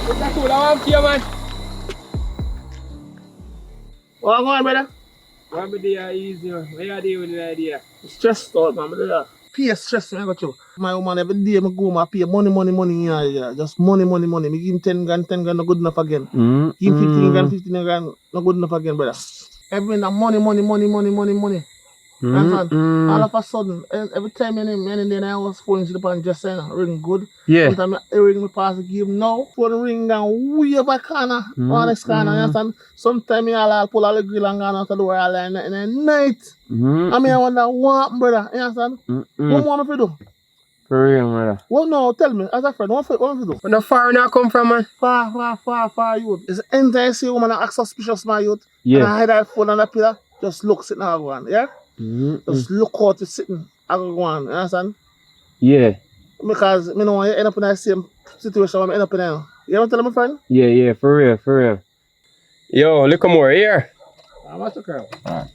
It's a cool, I want to man. What going on, brother? One be there easy, man. What you doing with the idea? Stressed out, man. Brother. Pay stress, man. I got you. My woman every day, I go, I pay money in here. Just money. Me give him 10 grand, not good enough again. Give him 15 grand, 15 grand, not good enough again, brother. Every day, money. Understand? All of a sudden, every time any day I was phoning to the pan just saying, ring good. Yeah. Sometimes I ring me pass the game now. Phone ring and way up a corner, on next corner, you understand? Sometimes I'll pull all the grill and go out the door in the night. I mean, I wonder what, brother, you understand? What want me to do? For real, brother. Well, no, tell me, as a friend, what me to do? Where the foreigner come from, man? Far, youth. It's the entire see woman that act suspicious, my youth. Yeah. And I hide that phone on the pillar, just look, sitting and go on, yeah? Just look out to sitting and go on, you understand? Yeah. Because I don't want to end up in the same situation where I end up in now. You want to tell me, friend? Yeah, for real. Yo, look more here. I'm at the crowd. Alright.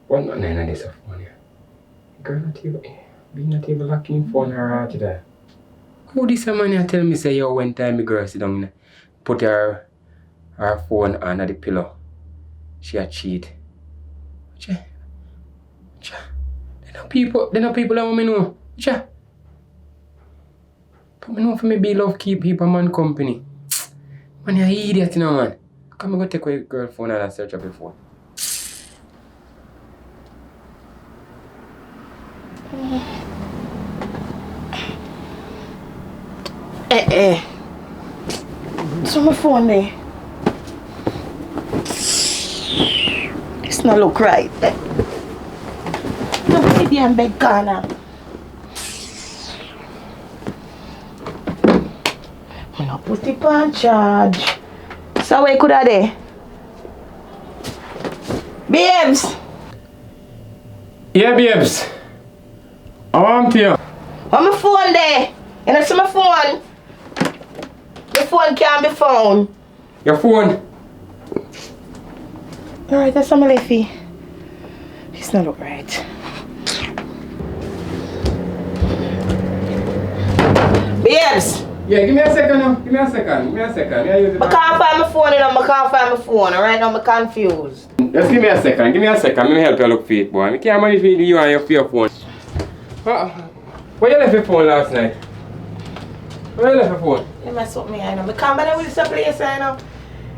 What not none of this phone here? Girl not even locking phone her today. Who this man tell me say yo one time the girl sit down put her phone under the pillow. She a cheat. They no people that want me know. But me know for me be love keep people man company. Man you idiot you know man. Come go take away your girl phone and search up your phone. So my phone there. It's not look right. Look at the damn bed corner. I'm not put it on charge. So where could I there? Babes! Yeah, babes. I want to you. On my phone there. You know, see my phone. Your phone can't be found. Your phone. Alright, that's my lefty. It's not look right. Babes! Yeah, give me a second now. Yeah, use it. I can't find my phone, alright now I'm confused. Just give me a second. Let me help you look for it, boy. I can't manage with you and your phone. Where you left your phone last night? Where you left your phone? You mess with me, I know. I can't manage with this place, I know.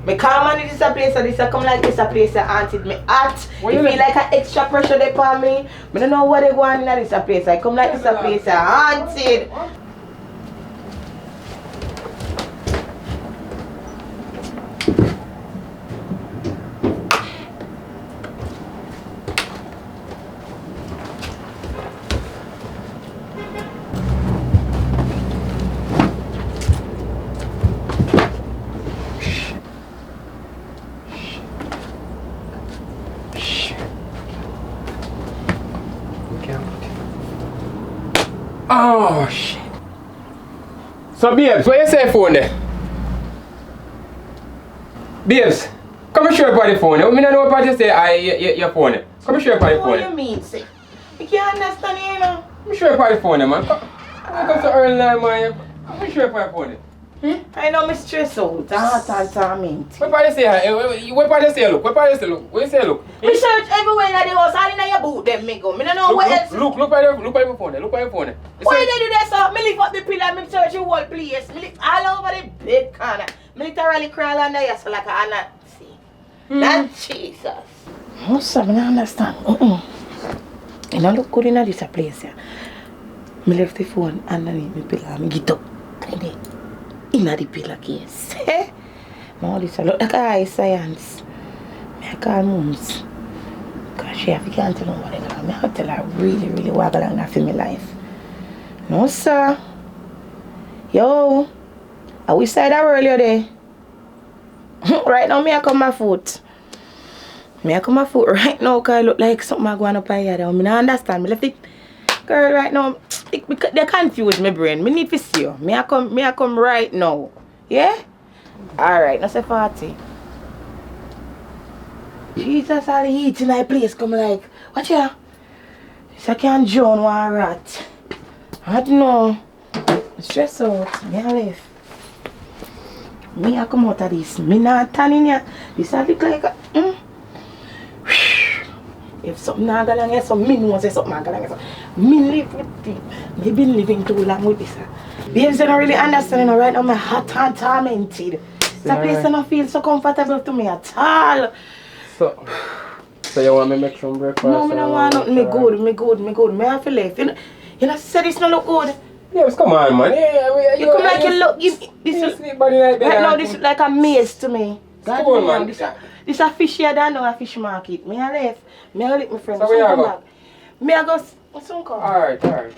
I can't manage this place, this come like this place haunted me at. It feel like an extra pressure they on me. I don't know what they go on in this place. I come like this place haunted. Oh shit. So babes, where you say phone there? Babes, come and show up on the phone. I don't know what you say your phone. Come and show up on the phone. What do you mean, say? You can't understand, you know. Come and show up on the phone, man. Come so early now, man. Come and show up on the phone. I know I'm stressed out. I mean. What part you say? What part you say look? What part you say look? What you say look? We search everywhere in the house. All in your boot them, me go. I don't know what else. Look by your phone. Look by your phone. Why they do that, sir? I lift up the pillar, I search the whole place. I lift all over the bed corner. I literally crawl under here so like a nut. See? That Jesus. No, sir, I don't understand. You know, look good in this place. Yeah. I left the phone underneath my pillow. I get up. In the pillow case. All this look like eye science. I call mums. Because she can't tell nobody. I have to tell her really walk along that for my life. No, sir. Yo. I wish I that earlier there. Right now, I come my foot. I come my foot right now because I look like something I going up here. I don't understand. I left it. Girl, right now, they confuse my brain. I need to see you. I come right now. Yeah? Alright, that's a 40. Jesus, all the heat in that place come like, watch here. This I can't drown one rat. I don't know. I'm stressed out. I live. I come out of this. I not turning here. This I look like a... If something not going on, something know say something not going on. Me live with it. Me been living too long with this. Babes don't really understand right now. My heart and tormented. This place don't feel so comfortable to me at all. So you want me to make some breakfast? No, I don't want nothing. Me good. I have to leave. You know, say this don't look good. Yes, come on, man. Yeah, you come like you look. This sleep body like that. Right now, this is like a maze to me. God, come on, man. This a fish here, I know a fish market. Me a left. Me a leave my friend. So where you go? Me a go. Soon come. Alright.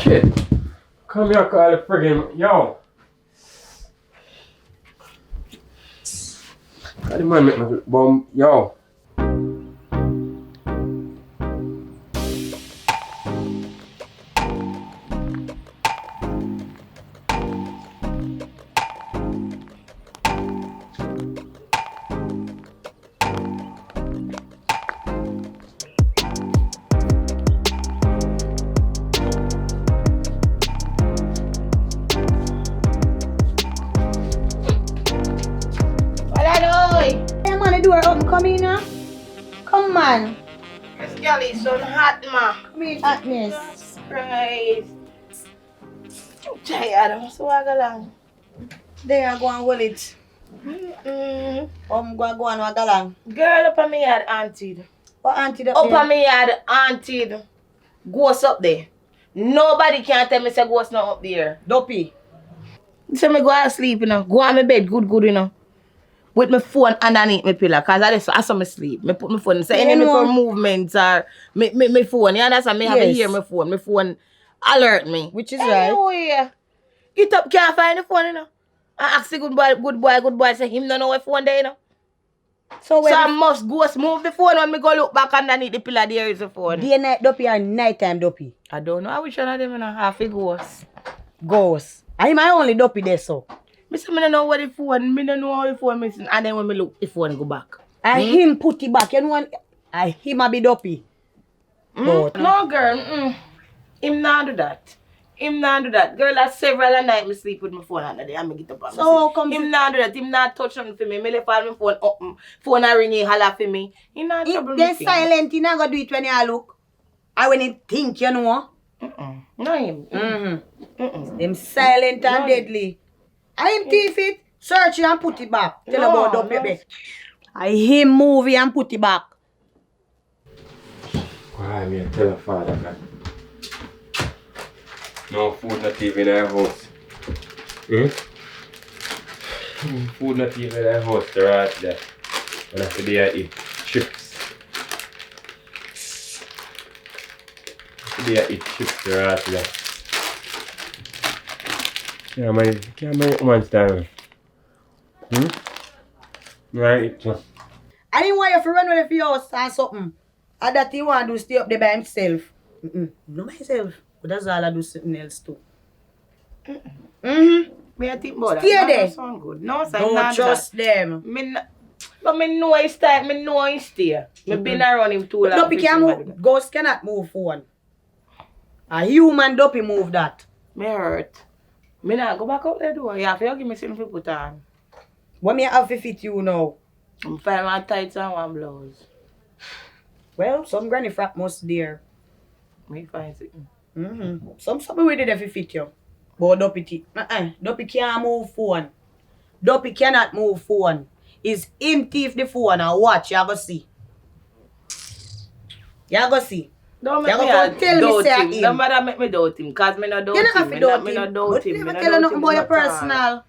Shit. Come here, call the friggin' yo. God, the man make me bum, yo. Come in now. Come on. This girl is so hot, ma. Come in, hotness. Christ. I'm tired. I'm so walk along. There I go and hold it. Go and walk along. Girl up on me yard auntie. What auntie up Up there? on me yard auntie. Ghost up there. Nobody can tell me say ghost not up there. Dopey. So me go to sleep, you know. Go on my bed, good, you know. With my phone underneath my pillow, cause I saw me sleep. Me put my phone, so any movements or my phone, you understand? Me have to hear my phone. My phone alert me. Which is right. Anyway, get up, can't find the phone, you know. I ask the good boy, say him don't know where phone there, you know. So I must ghost move the phone when me go look back underneath the pillow, there is the phone. Day night dopey or nighttime dopey? I don't know. I wish one of them, you know, half a ghost. Ghost. I my only dopey there, so. Me say me don't know what the phone, me don't know how the phone missing, and then when me look, the phone go back. I him put it back, you know what? I him a be dopey. No girl, him not do that. Girl, that's several night me sleep with my phone under there and me get up on so come him not do that, him not touch nothing for me. Me left all my phone up, phone a ring, he holler for me. He not trouble me. Then silent, he not gonna do it when you look. I when he think, you know. No him. Them silent and deadly. I him thief it, search it and put it back. Tell about dopey bed. I him move it and put it back. Why me tell her father that no food not even in our house. Food not even in our house, they're right there. And after they eat chips. After they eat chips, they're right there. Can't make woman's time. Right? I didn't want you to run away for your house and something. And that he want to do stay up there by himself. Not myself. But that's all I do something else too. Me I think about that. Stay there. That sound good. No, sir, Don't trust them. But me know his time, me know his stay. Me been around him too long. Dopey can move. Ghost cannot move phone. A human dopey move that. Me hurt. Me not go back out there door. You have to give me something to put on. What me have to fit you now? I'm find one tights and one blouse. Well, some granny frock must there. Me find something. Some way there fi fit you. But Duppy Duppy can't move phone. Duppy cannot move phone. Is him thief the phone and watch, you go see. You go see. Don't make You me go tell me say him. him. Don't matter make me doubt him. Cause me not doubt You don't him. have to doubt Me him. not doubt But him. never Me not tell you doubt nothing him about your at all. personal.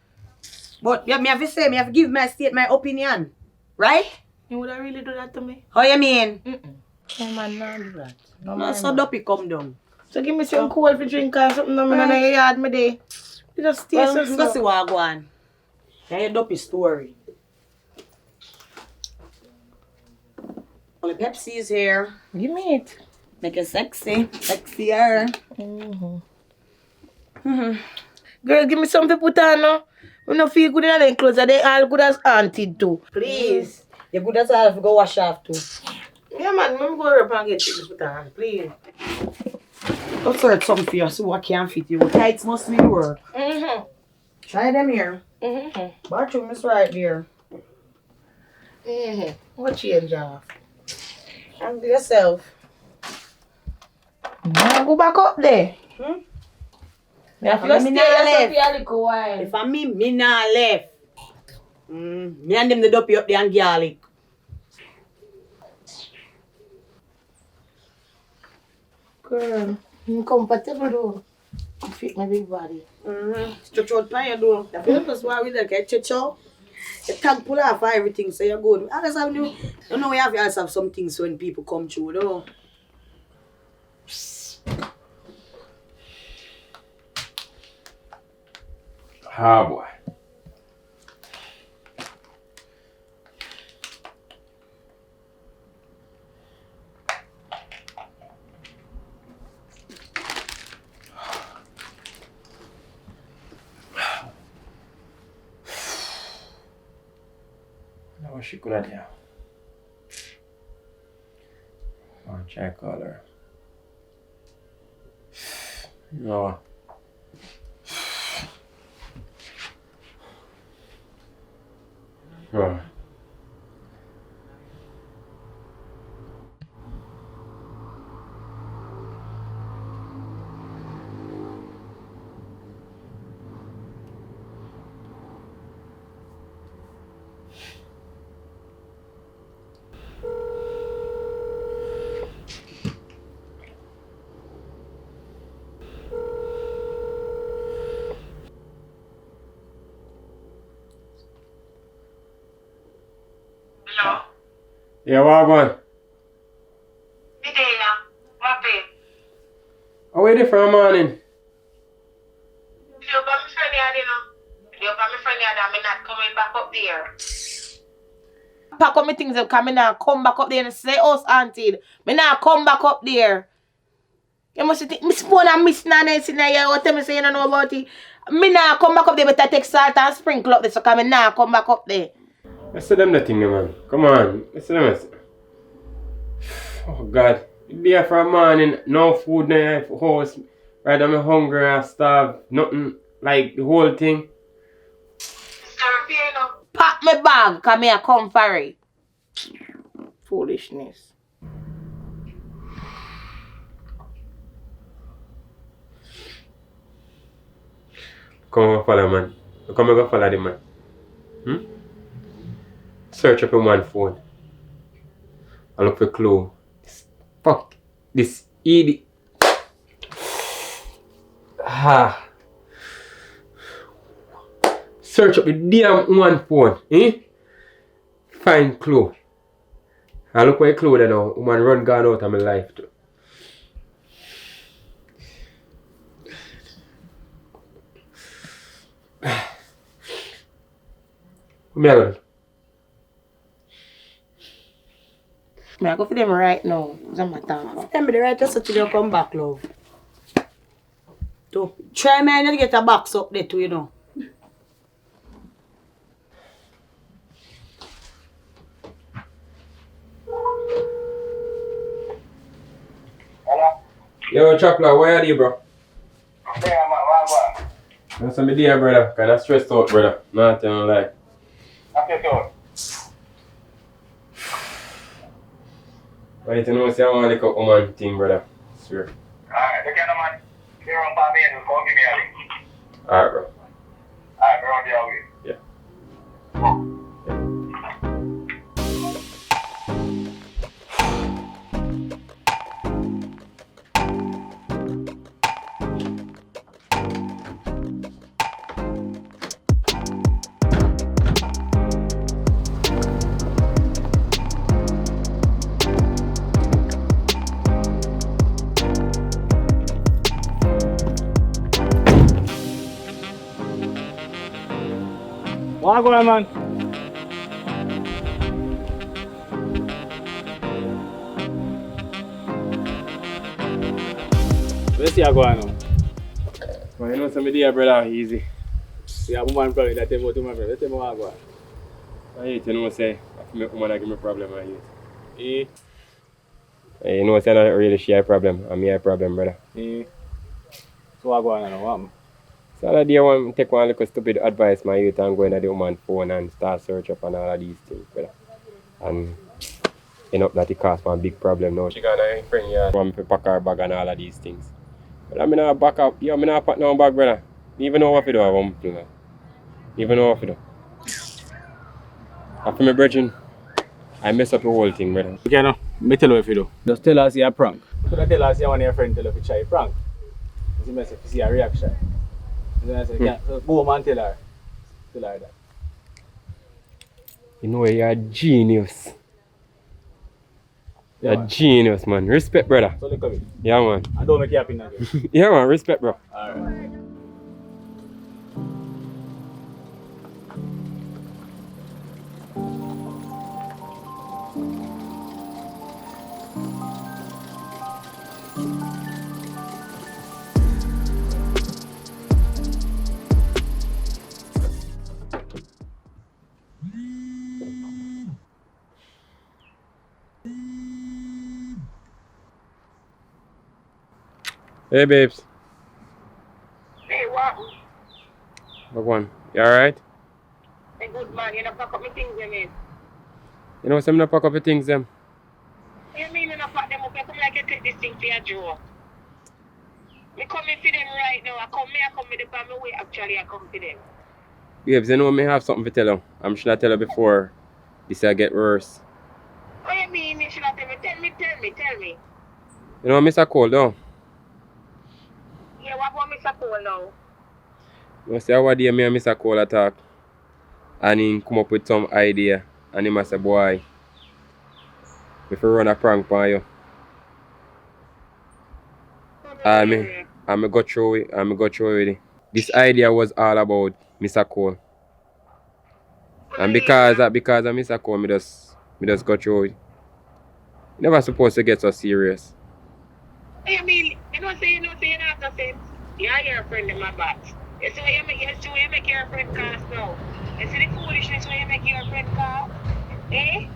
But yeah, me have to say, me have to give my state my opinion. Right? You would have really do that to me? How you mean? No man, not do that. No No, man. so Duppy come down. So give me some cold for drink or something. No, man, in your yard me day. You just stay Well, so go see slow. what I go on. Now your Duppy story. Well, the Pepsi is here. Give me it. Make it sexy. Sexier. Girl, give me something to put on now. We don't feel good in them clothes. They all good as auntie too. Please. You're good as I have to go wash off too. Yeah, man. Let me go up and get something to put on. Please. I'll search something for you so what can fit you. Tights must be the work. Try them here. Bathroom is right there. What change off? And yourself. Now go back up there. Me have to Me stay nah there left. for a little while. If I me nah left. Me and them the Duppy up there and garlic. Girl, I'm comfortable though. I fit my big body. Stretch out by your door. The purpose why we like stretch out. The tag pull off everything so you're good. I just have to, you know, we have to have some things when people come through though. Ah, boy. Now what she gonna do? I'll check color. No. Oh. Hello? Yeah, what going? Vidya, what babe? Oh, wait there for a morning. You got me friend yard, you know. You got me friend yard and me not coming back up there. Pack up my things up because me not come back up there and say us auntie. Me not come back up there. You must think me spoon and miss nannies in there. What tell me say you don't know about it? Me not come back up there, but I take salt and sprinkle up there so me not come back up there. I said them the thing, man. Come on. I said them. Oh, God. You there for a morning, no food in the house. Right, I'm hungry and starved. Nothing like the whole thing. Pack my bag, cause me a come for it. Foolishness. Come and follow, man. Come and go follow the man. Search up your man phone. I look for clue. Fuck. This idiot. Search up the damn one phone. Find clue. I look for a clue there now. Woman run gone out of my life too. Me alone. Me I go for them right now. What's my time? Tell me the right just so you come back, love. So, try me and get a box up there too, you know. Yo, Chapla, where are you, bro? That's my dear brother. Kind of stressed out, brother. Not telling you like. Okay, so. But you know, say I want to look up woman thing, brother. Swear. Alright, look at the man. They run for me and go give me a link. Alright, bro. Alright, we're on the way. Yeah. What going on, man? Where's you going on? Well, you know, some dear brother, easy. Yeah, woman probably that tell me to my friend. Let's tell me what going on. I hate you know, say, I feel like woman give me problem, I hate. Eh? Hey, you know, say, I don't really share a problem. I'm here a problem, brother. Eh? So what going on? What? So that day I want to take one little stupid advice my youth and go into the woman phone and start search up and all of these things, brother. And end up that it caused one big problem now. She got a friend here want me to pack her bag and all of these things. But I'm not back up. Yo, I'm not pack no bag, brother. Even know what to do, I won't do that. Even know what to do. After my brethren, I mess up the whole thing, brother. Okay, no. Me tell you what you do. Just tell us you're a prank. You could tell us you want your friend tell you to try a prank. You mess if you see a reaction. You know, so go home and tell her. Tell her that. You know you're a genius. Yeah, You're a genius, man. Respect, brother. So look at me. Yeah, man. I don't make you happy now. Yeah, man. Respect, bro. Alright. Hey, babes. Hey, what? What one? You alright? Hey, good man, you don't pack up my things, you mean? You know, some not pack up the things, them. You mean you don't pack them up? I come like you take this thing for your drawer. Me coming for them right now. I come with them on my way. Actually, I come for them. Babes, you know, me have something to tell you. I'm sure I tell you before this will get worse. What you mean you should not tell me? Tell me. You know, Mr. Cole, though. Yeah, what about Mr. Cole now? You know, say, one day me and Mr. Cole talk. And he come up with some idea. And he must say, boy, if you run a prank on you. I'm go through it. This idea was all about Mr. Cole. And because of Mr. Cole, me just go through it. You never supposed to get so serious. I mean, you know, say you have no sense. You are your friend in my back. You see what you make your friend cast now. You see the foolishness when you make your friend cast? Eh?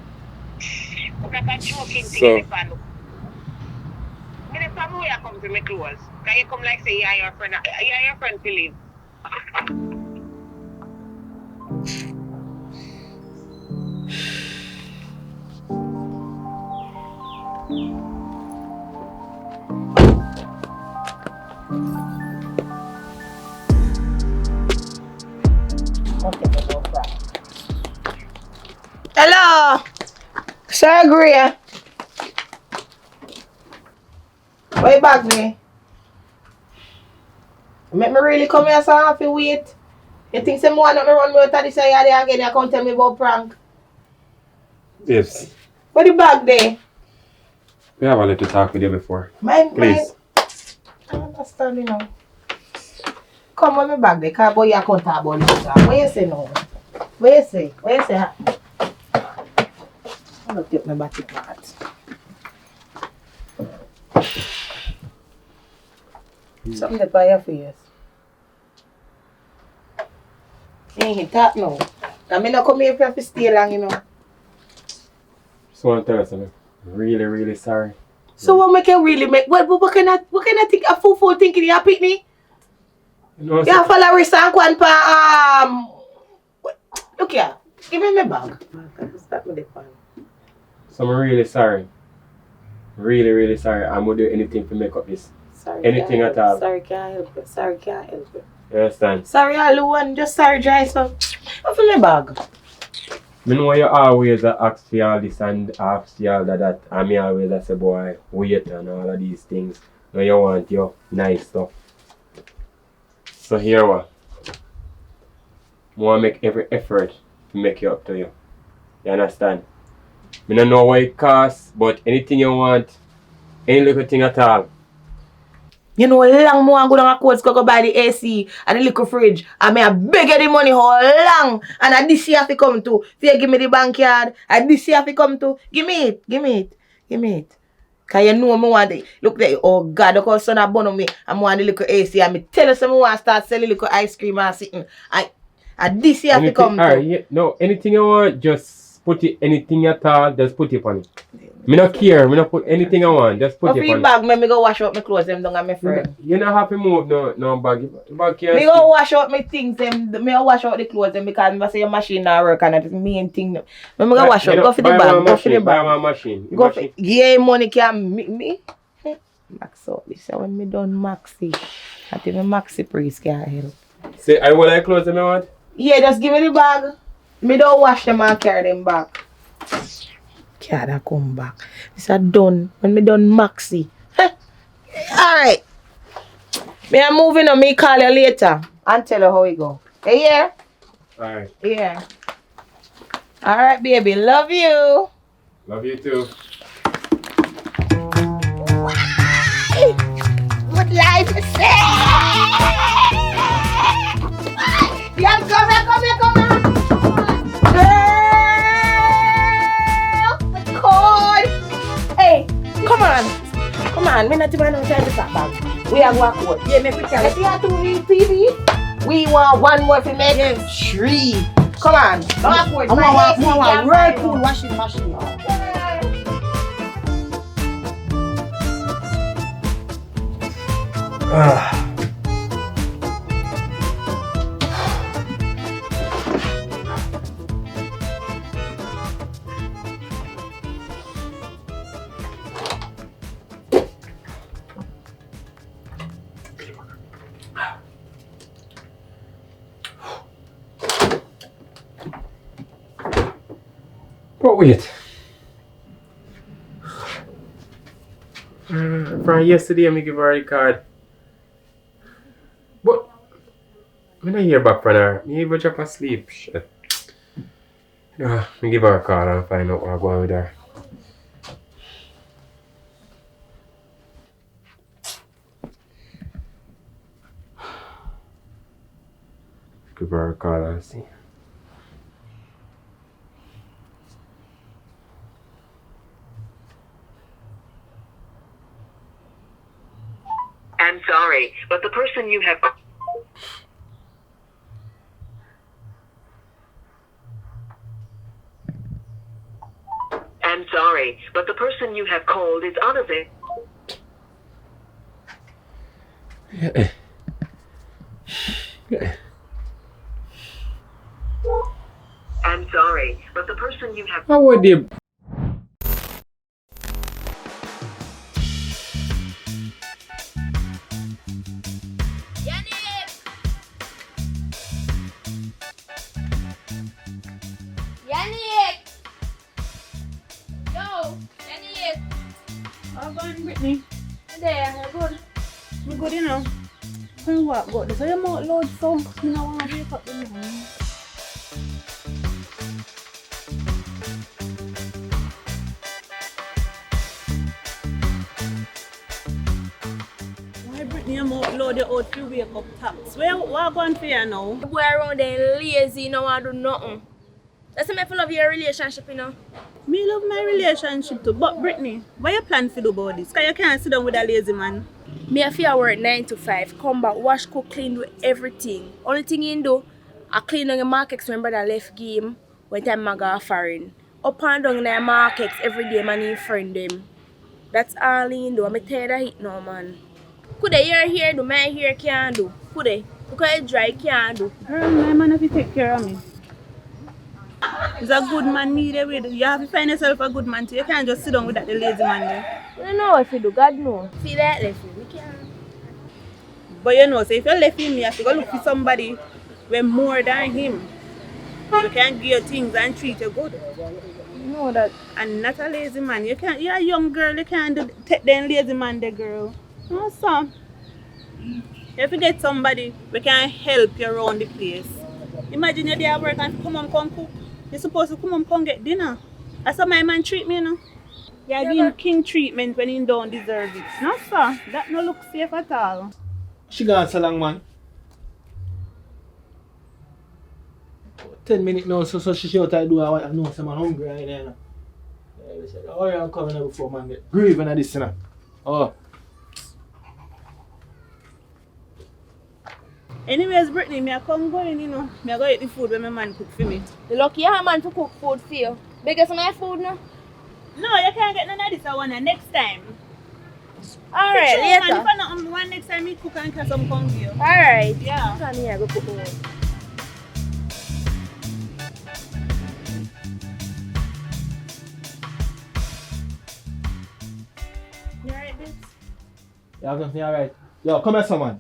Look at that joking thing in the pan. I mean, the way I come to my clothes. Can you come like say you are your friend to live? Hello, Sir Gray. Why back me? Make me really come here so I have to wait. You think someone not me run me out of this area again? You can't tell me about prank. Yes. What the bag there? We have a little talk with you before. Please. I understand you now. Come with me back there, because boy you can't talk about this. What you say now? What you say? I'm going to take my body part. Something that by your face. Ain't that now. I mean, I come here for stay long, you know. Just want to tell you something. Really, really sorry. So what make you really make? What kind of think a fool thinking you pick me? You know, Yeah, follow Risa and Kwan pa, look here. Give me my bag. Stop me the pan. so I'm really sorry. Really, really sorry. I'm gonna do anything to make up this. Sorry, Anything can't at all. Sorry, can't help you. Sorry, can't help you. You understand? Sorry, Aluan. Just sorry, dry so. What's in my bag? I know you always ask for all this and ask for all that. And me always say, boy, wait and all of these things. Now you want your nice stuff. So here what? I want to make every effort to make it up to you. You understand? I don't know what it costs, but anything you want, any little thing at all. You know, long more go down a course go buy the AC and the little fridge. And me a beg you the money how long. And at this year if you come to. If you give me the backyard, at this year if you come to. Give me it. Give me it. Give me it. Cause you know me want it. Look there. Oh God, look how son a bun on me. I want the little AC. And me tell you some want to start selling little ice cream and sitting. At this year if you come to. Yeah, no, anything you want, just put it, anything at all, just put it on it. Me not care, me not put anything I want, just put it on it. Bag, me go wash out my clothes them down at my friend. You not have to move no bag. Bag here. Me go wash out my things them. Me go wash out the clothes them because me say your machine not work and that's the main thing. Me go wash out. Go for the bag. Go for the Buy bag. my machine. Go for yeah, money can me. Max out this when me done maxi. I think my maxi price can help. Say I will like clothes them I want? Yeah, just give me the bag. Me don't wash them and carry them back. Can't come back. This are done. When me done maxi. Alright. Me I'm moving on. Me call you later and tell you how it go. Hey here? Alright. Yeah. Alright, baby. Love you. Love you too. What life is yeah, come here. Girl! Cold! Hey, come on. Me not even know time to start back. We are going to yeah, make we can. If you have to read TV, we want one more to make 3. Come on. Backward. I want Whirlpool washing machine. But wait. From yesterday, I give her the card. But I don't hear back from her. Me even drop asleep. Shit. I give her a call and find out what's going on with her. Give her a call and see. I'm sorry, but the person you have... I'm sorry, but the person you have called is unavailable. I'm sorry, but the person you have... How would they... Yannick! Yo, Yannick! How going, Brittany? There, you're good. I'm good, you know. When what got this? I am out loud, so you know I want to wake up in the morning. Why, Brittany, I'm out loud, you're out to wake up taps. What going for you now? The boy around there lazy, no want to do nothing. That's why I feel love your relationship, you know. Me love my relationship too, but Brittany, what you plan to do about this? Because you can't sit down with a lazy man. Me I feel work 9 to 5, come back, wash, cook, clean, do everything. Only thing you do, I clean on the markets when brother left game, when time I go foreign. Up and down in the markets every day, man, in friend them. That's all you do. I'm tired of it now, man. Could they hear, do my hair can't do? Could they? Look how it dry, can't do. Girl, my man have to take care of me. He's a good man needed with. You have to find yourself a good man too. You can't just sit down with that the lazy man there. You don't know if you do, God know. Feel like left you, we can't. But you know, so if you left him, you have to go look for somebody with more than him. You can give you things and treat you good. You know that. And not a lazy man. You can't. You're a young girl. You can't take them lazy man, the girl. No, son. You have to get somebody who can help you around the place. Imagine you're there at work and come cook. You're supposed to come get dinner. That's how my man treat me, you know. You're giving king treatment when he don't deserve it. No, sir. That no look safe at all. She gone so long, man. 10 minutes now, so she shout I do I know some man hungry right there. You they said, oh, I'm coming here before man get grieving at this, you know. Oh. Anyways, Brittany, me I come going, you know. Me I go eat the food when my man cook for me. The lucky you have a man to cook food for you. Because of my food now. No, you can't get none of this one next time. Alright, Man, later. if I not one next time me cook and catch some come for you. Alright. Yeah. Come here, go cook more. You alright, bitch? Yeah, I'm something alright. Yo, come here, son, man.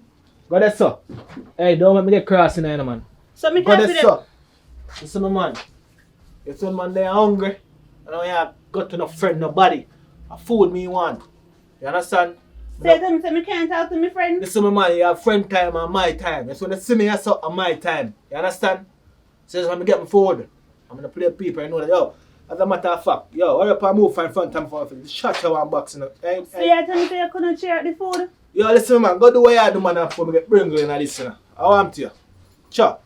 Go there, sir. Hey, don't let me get cross in there, man. So me Go can't there, see sir. Listen, my man. If some man they hungry, I don't have got enough friend, nobody. A food me want. You understand? Say to me, say me can't talk to my friend. Listen, my man, you have friend time and my time. That's when they see me as on my time. You understand? So when I get my food, I'm gonna play people and know that, yo, as a matter of fact, yo, hurry up and move in front time for the shot you one box, you know. Hey, So you tell me say you couldn't share the food? yo, listen, man, go do what you do, man, before me get bring you in this, you know. I want you. Chop.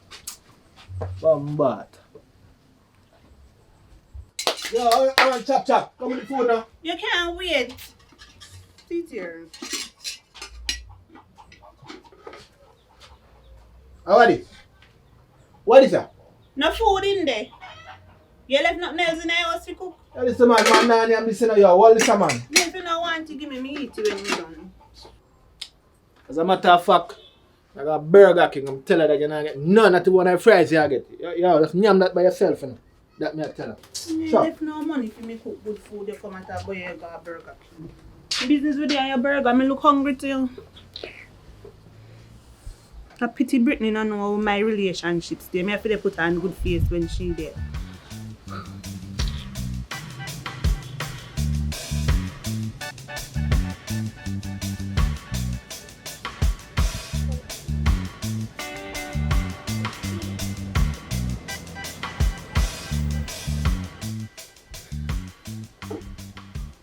Bombard. Yo, I want chop. Come with the food now. You can't wait. Sit here. How are this? What is that? No food in there. You left nothing else in the house to cook. Yo, listen, man, I'm listening to you. What is that, man? If you don't want to give me eat when we done. As a matter of fact, I got Burger King. I'm telling you that you're not getting none of the one of fries you get. Yo, just yam that by yourself, you know. That me I tell you. You Sure. left no money for me cook good food. You come and talk about you got a Burger King. Business with you and your burger. I look hungry too. I pity Brittany don't know my relationships. They may have to put on good face when she there.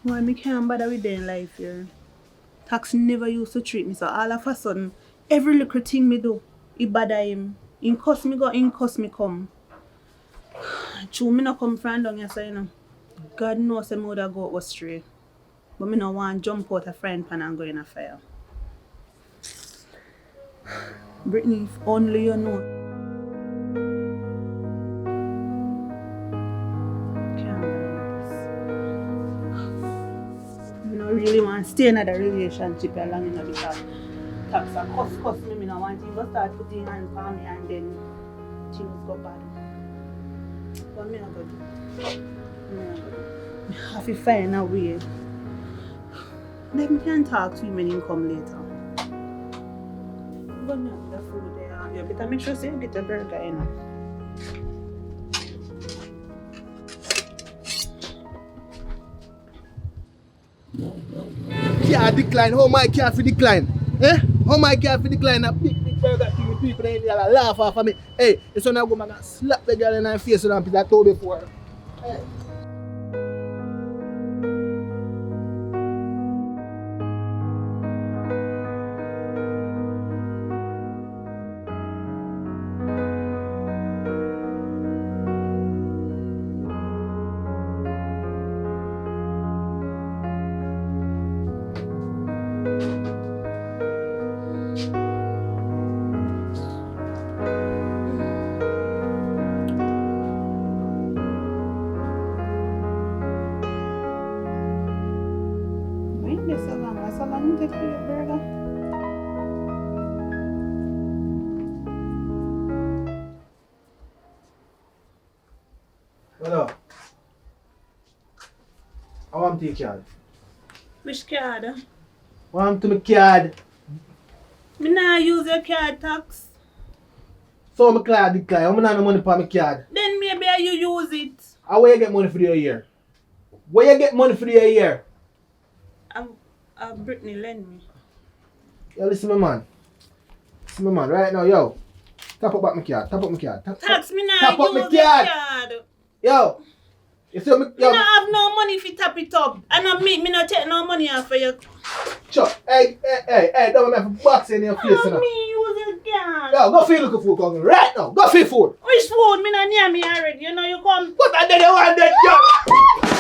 Why me can't bother with them life here? Tax never used to treat me so all of a sudden, every little thing me do, it bother him. In cuss me go, in cuss me come. True, me no come from down here, so you know. God knows I would have go astray. But me no want to jump out a frying pan and go in a fire. Brittany, if only you know. Can't do this. I don't really want to stay in another relationship long enough because tax and cuss me no want to go start putting hands on me and then things go bad. But me not go do. I have to find a way. Then we can talk to him when he come later. But me have the food there. You better make sure you get a burger in. Can't decline. How my can't decline? Eh? How my can't decline a big Burger King with people in there laugh off of me? Hey, it's when I go and slap the girl in her face and I told before. Hey. Hello. I want to take card. Which card? I want to make card. Me nah use your card tax. So my card decline. I'm not no money for my card. Then maybe you use it. How where you get money for the year? Where you get money for the year? Brittany lend me. Yo, listen my man. Listen my man. Right now, yo. Tap up back my card. Tap up my card. Tax me nah Tap up my use your card. card. Yo. You see me? Me Yo. not have no money if you tap it up. And me not take no money off for you. Sure. Hey, don't make me box in your face, you know. Me use your card. Yo, go feel looking for food, right now. Go feel food. Which food? Me not near me already. You know you come. What I did you want that, yo?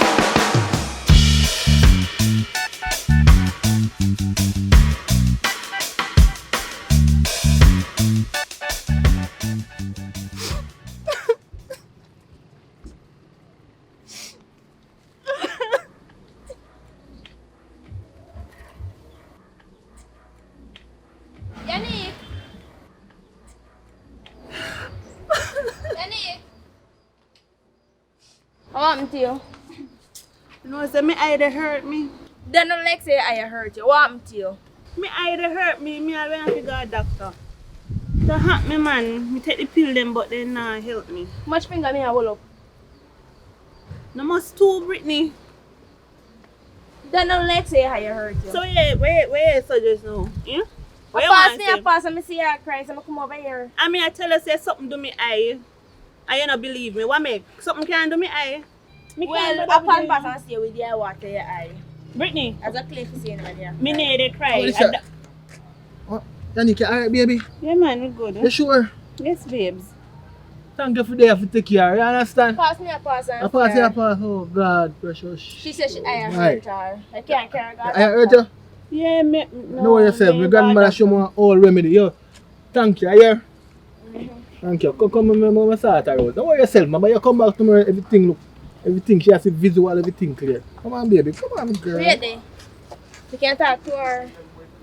Yannick! Yannick! What happened to you? You know, say me eye they hurt me. Then no like say I hurt you. What happened to you? Me eye they hurt me. Me always have to go to doctor. To help me man, me take the pill them but they not help me. Much finger me I hold up. No must too, Brittany. Then no like say I hurt you. So yeah, where you suggest now? Yeah? What you pass want me, say? I pass and me see her crying, so I come over here. I mean I tell her say something do me eye. And you not believe me. What make? Something can do me eye. Me Well, can't I do pan me. pass and stay with your water your eye. Brittany, As a cliff is saying man here. me need to cry. What is that? Yannick, you alright, baby? Yeah man, we good. You sure? Yes, babes. Thank you for there for take care, you understand? Pass me a pass and I pass see her. you, pass. Oh, God, precious. She said I Right. hurt her. I can't carry her. I hurt you? Yeah, me. Know yourself. My grandmother show me all remedy. Yo, thank you, yeah? Thank you. Come, my start out. Don't worry yourself, man. But you come back tomorrow, everything look, everything. She has the visual, everything clear. Come on, baby. Come on, girl. Wait there. You can't talk to her.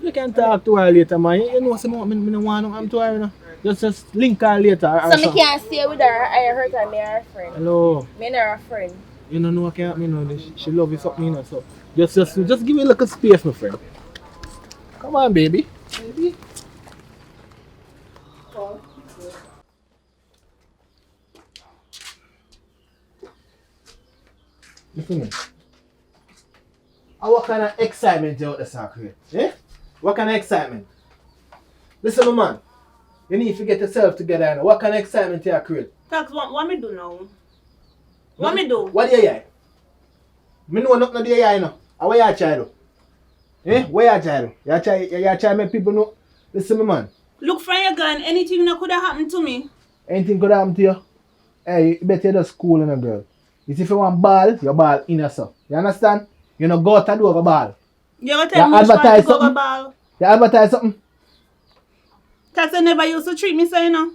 You can talk to her later, man. You know, some I don't want to her, you know. Just link her later. Or So me can't stay with her. I hurt her. Me her friend. Hello. Me and her friend. You know, I can't, you know, she love you something, you know, so just give me a little space, my friend. Come on, baby. Baby. Listen to me. What kind of excitement you out there, create? Eh? What kind of excitement? Listen, my man. You need to get yourself together. You know? What kind of excitement you create? Tax, what me do now? What me do? What do you hear? Me know nothing do you hear, you know. What you try do? Eh? What you try do? You try make people know. Listen, my man. Look from your gun, anything that could have happened to me. Anything could happen to you? Hey, you better just cool, and girl. You see, if you want ball, you ball in yourself. You understand? You know, go out and do a ball. You gonna tell me which advertise one to go something? ball? You advertise something? Tax, I never used to treat me so, you know.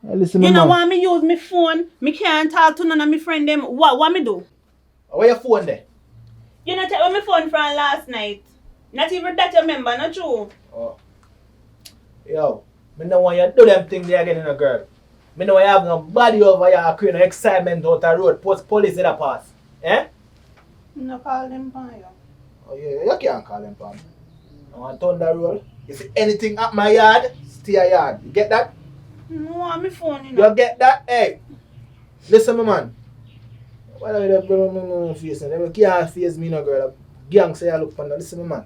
Hey, listen, You my know, man. when me use my phone, me can't talk to none of my friend them. What me do? Where your phone there? You know, take where my phone from last night. Not even that you remember, not true. Oh. Yo, me know when you do them things there again, you girl. Me know you have no body over here, create no excitement out the road, post police in the pass. Eh? No call them by you. Oh yeah, you can't call them palm. I want to turn the roll. You see anything at my yard, stay a yard. You get that? No, on my phone, you know. You get that? Hey, listen, my man. Why do you bring me face? They can't face me, no girl. Gang say I look for them. Listen, my man.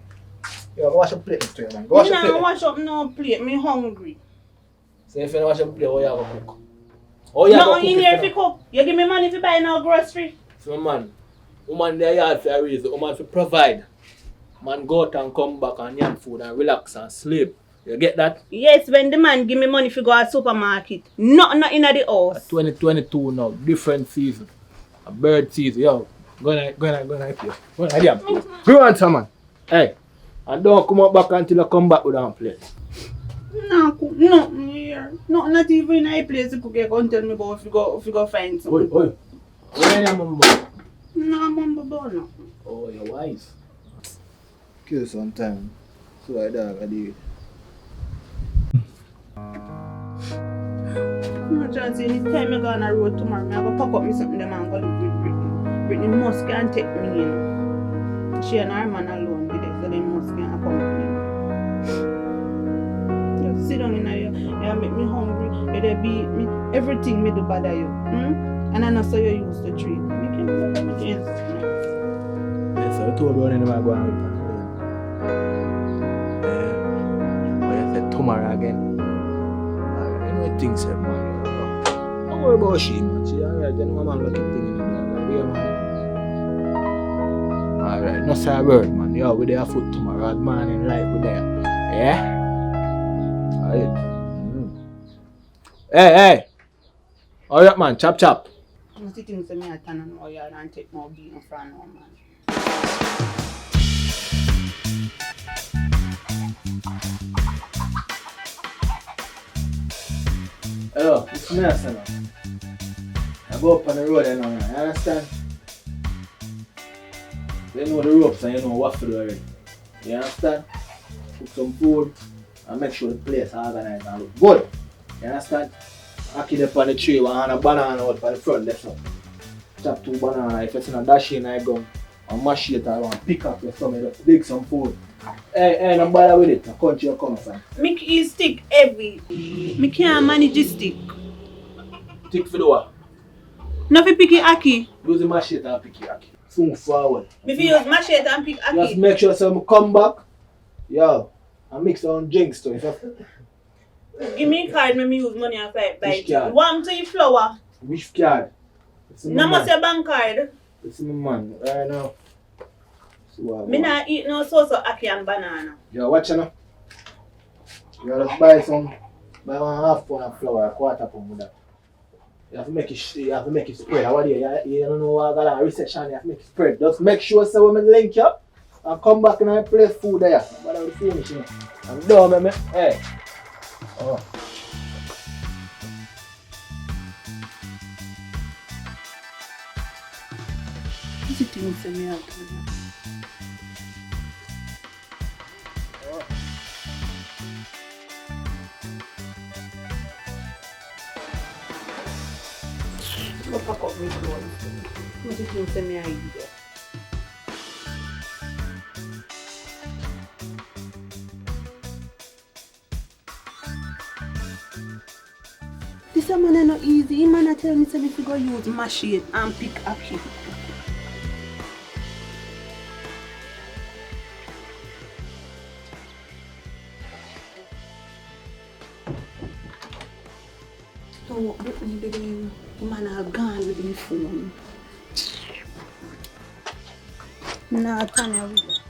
Yo, go wash your plate next to you, man. Go wash your Me nah plate. wash up no plate, me hungry. So if you don't wash your plate, how you have to cook? Oh, you have No, to cook in it, here you if know? you cook. You give me money if you buy no grocery. So, man, woman there yard for a reason. Woman for provide. Man go out and come back and yam food and relax and sleep. You get that? Yes, when the man give me money if you go to supermarket. Nothing in the house. 2022 now, different season. A bird season. Yo, go on here. Go on here. Go on, man. Hey, and don't come up back until you come back with a plate. No, cook nothing here. Not even in a place to cook. You can't tell me about if you go find something. Oi. Where are your mama? No, mama, about nothing. Oh, your wife. Kill sometime. So I dog, I did. I'm trying to say, anytime I go on a road tomorrow, I go pack up me something them and go live with Brittany. Brittany must can take me, you know. She and her man alone with it, so they must can accompany me. Just sit down in here, you make me hungry, you they beat me, everything me do bother you. And I know so you used to treat me. You can't do everything. Yes, I told you when I go on with but you said tomorrow again. I know things said, man. Don't worry about she, man. She alright, you know, man, looking thing in the day, man. Alright, no say a word, man. Yo, we there foot tomorrow, morning, right, we there. Yeah? Alright. Hey! Hurry up, man. Chop, chop. I'm sitting to me at turn on my yard and take more beat in front of man. Hello, it's me, son. I go up on the road, you know, you understand? You know the ropes and you know what to do already. You understand? Cook some food and make sure the place is organized and look good. You understand? I keep up on the tree, one a banana out by the front, that's all. Chop 2 bananas, if it's in a dash in I go and mash it around, pick up your stomach, dig some food. Hey, no bother with it, the country you come from. Make his stick heavy. Me can't manage this stick. Stick for the what? No fi pick it aki. Use the machete and pick it aki. Move forward. Me fi use machete and pick aki. Just make sure some come back. Yo, and mix some drinks too. Give me a card, me use money and buy Which it. card? One to your flower. Which card? No must your bank card. It's my man, right now. Me not eat no sauce of aki and banana. Yo, watch you now. You just buy 1/2 pound of flour, 1/4 pound of that. You have to make it spread. What you don't know what I got a reception, you have to make it spread. Just make sure so when I link you and come back and I place food there. But I will finish, you know. I'm done, man. Hey. Oh. What's the thing to me out? Go pack up my clothes. What's the thing to me out? This man is not easy. He man tell me to go use machete and pick aki. So Brittany the man are gone with the phone. Nah, Tanya with it.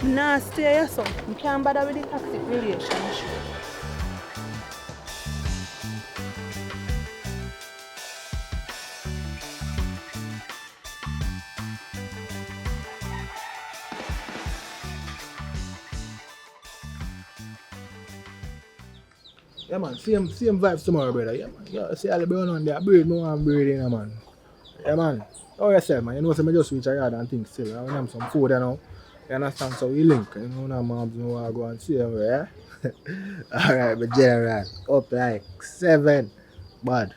Nah, stay here, so you can't bother with the toxic relationship. Yeah, man, same vibes tomorrow, brother. Yeah, man. Yeah, see all the brown on there. Breathe, no one breathing, you know, man. Yeah, man. How yourself, man? You know, so I just reach a yard and things still. I want them some food, you know. You understand? So we link. You know, now, man, you know, I go and see them, yeah? Alright, but general. Up like 7. Bad.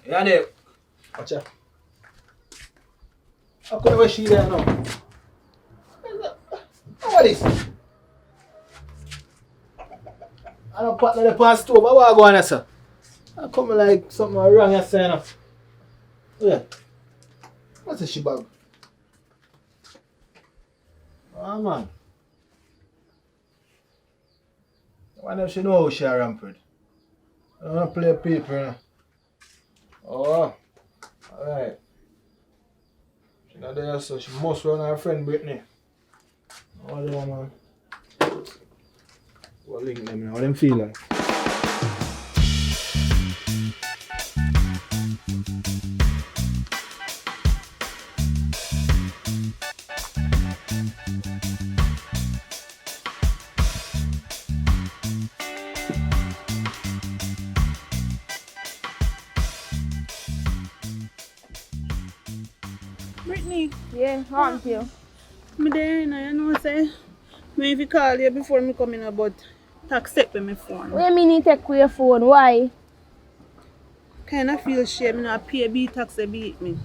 Yeah, Dave. Watch out. How come you see there now? What is this? I don't put the past over. What are going on, sir? I come like something wrong, you say, no? Yeah. What's the shibag? Oh, man. I wonder if she know how she are rampant. I don't want to play people, you know. Oh. Alright. She not there, so she must run her friend Brittany. Oh, yeah, man. What link them now? What them feel like? Brittany, Yeah, want you. me there, you know, say, me if you call you before me come in, but tax take with my phone. What you mean you take with your phone? Why? Kind of feel shame, you know, pay B tax, they beat me.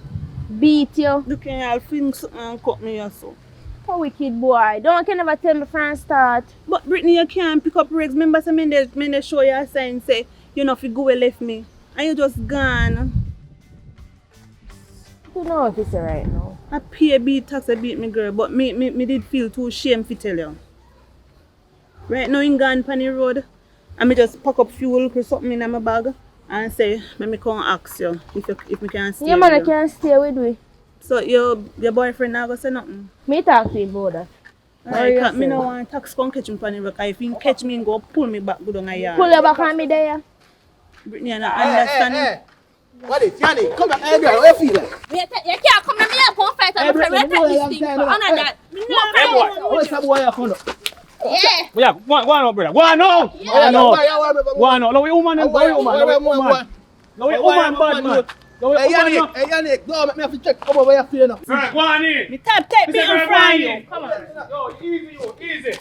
Beat you? Look at all things and cut me or so. A wicked boy. Don't you never tell me from start. But Brittany, you can't pick up rigs. Remember, say, me they show you a sign, say, you know, if you go away left me. And you just gone. You know what it's right now. I pay B tax, I beat me girl, but me did feel too shame to tell you. Right now in gone on the road, and me just pack up fuel or something in my bag and say, let me come ask you if me can stay Your with man you. can't stay with me. So your boyfriend not gonna say nothing? Me talk to him about that. Alright, cause me no want tax come catch me on the road, cause if he catch me, he go pull me back good on a yard. Pull you back on me there. Brittany, I don't understand. What is Yanni? Come back, hey girl, what you feel like? You can't come to me and go fight and Brittany, take this thing for honor that. What's that boy you found? Yeah. Yeah, go on, brother. Go on now. Go on now. Go on now. No, we woman and boy, woman. No, we woman. No, we woman, bad man. No, we Hey woman. Yannick, don't make me have to check come over here for you now. Right, go on in. Me take me in front of you. Come on. Yo, easy.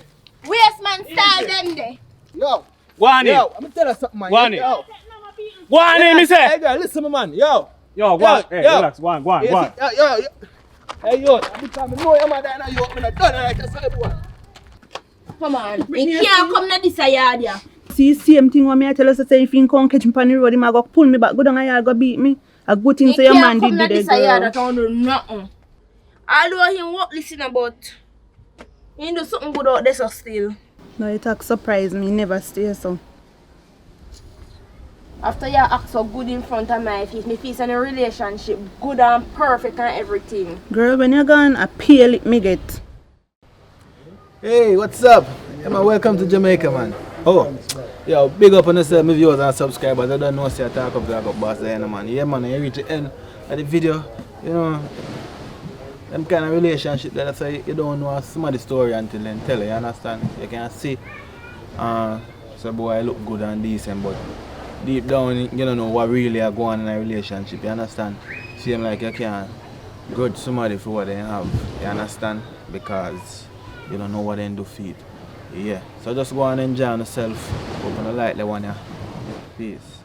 Waste man style them there. Yo, Go on in. yo, I'm gonna tell you something, man. Go on in. Yo. Go on in, me say. Hey girl, listen, my man. Yo. Yo, go on. Hey, Yo. relax. Go on. Yo. Hey yo, every time I know your man there, you open the door, like I say, boy. Come on. You can't come to this yard, yeah. See, same thing when me I tell us say if he come catch me on the road, he might go pull me back, go down a yard, go beat me. A good thing say your man did this the yard girl. that don't do nothing. Although him what listen about, he do something good out there so still. No, it act surprise me, he never stay so. After you act so good in front of my face, me face in a relationship, good and perfect and everything. Girl, when you're gone, I pay it me get. Hey, what's up? Yeah, man, welcome to Jamaica, man. Oh, yo, big up on yourself, my viewers and subscribers. I don't know, say I talk up boss there, man. Yeah, man, you reach the end of the video, you know, them kind of relationship that I say you don't know somebody's story until then tell you understand? You can see, so boy, look good and decent, but deep down, you don't know what really are going on in a relationship, you understand? Seem like you can't grudge somebody for what they have, you understand? Because you don't know what they do for it. Yeah, so just go on and enjoy yourself. Open the light, the one, yeah. Peace.